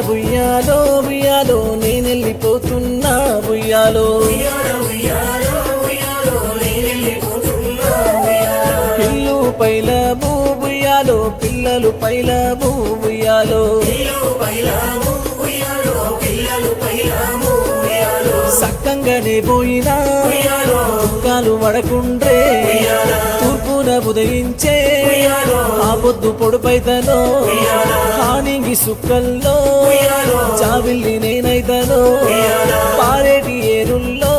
ఉయ్యాలో ఉయ్యాలో నేనెళ్ళిపోతున్నా ఉయ్యాలో ఇల్లు పైలము ఉయ్యాలో పిల్లలు పైలము ఉయ్యాలో సక్కంగానే పోయినా దుఃఖాలు వడకుండ్రే తూర్పున ఉదయించే ఆ పొద్దు పొడుపైతనో హానింగి సుక్కల్లో చావిల్లి నేనైతనో పారేటి ఏరుల్లో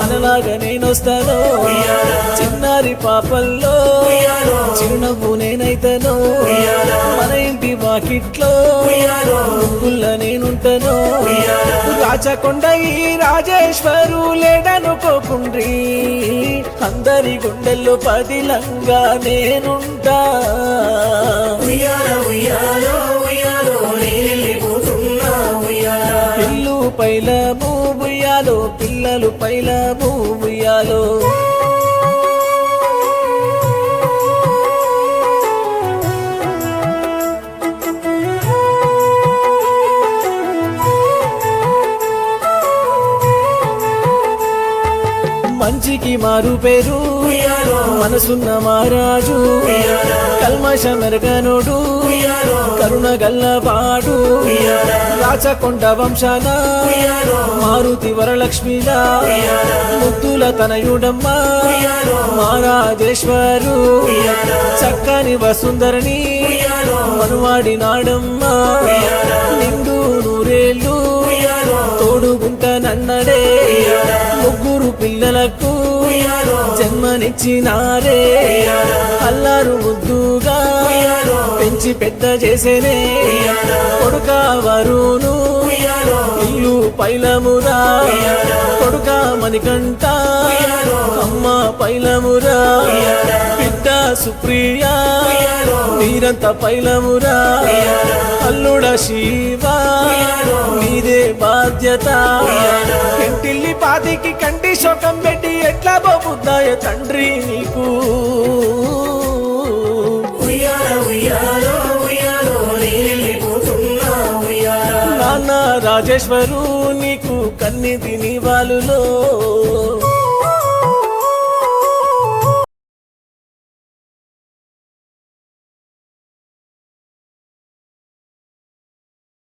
అనలాగా నేనొస్తానో చిన్నారి పాపల్లో చిరునవ్వు నేనైతనో మన ఇంటి వాకిట్లో ముగ్గుల్ల నేనుంటనో రాచకొండ ఈ రాజేశ్వరు లేడనుకోకుండ్రి అందరి గుండెల్లో పదిలంగా నేనుంటా ఇల్లు పైలము ఉయ్యాలో పిల్లలు పైలము ఉయ్యాలో మంచికి మారు పేరు మనసున్న మహారాజు కల్మషమెరగనుడు కరుణ గల్లవాడు రాచకొండ వంశాన మారుతి వరలక్ష్మిలా ముద్దుల తనయుడమ్మ మహారాజేశ్వరు చక్కని వసుందరిని మనువాడి నాడమ్మ నిండు నూరేళ్ళు తోడుగుంటనన్నడే ముగ్గురు పిల్లలకు జన్మనిచ్చినారే అల్లారు ముద్దుగా పెంచి పెద్ద చేసేనే కొడుక వరును ఇల్లు పైలమురా కొడుక మణికంఠ అమ్మ పైలమురా బిడ్డ సుప్రియ నీరంత పైలమురా అల్లుడ శివ నీదే బాధ్యత ఇంటిల్లి పాతికి కంటి శోకం పెట్టి ఎట్లా బాబుద్దాయ తండ్రి నీకు నాన్న రాజేశ్వరు నీకు కన్ని తిని వాళ్ళులో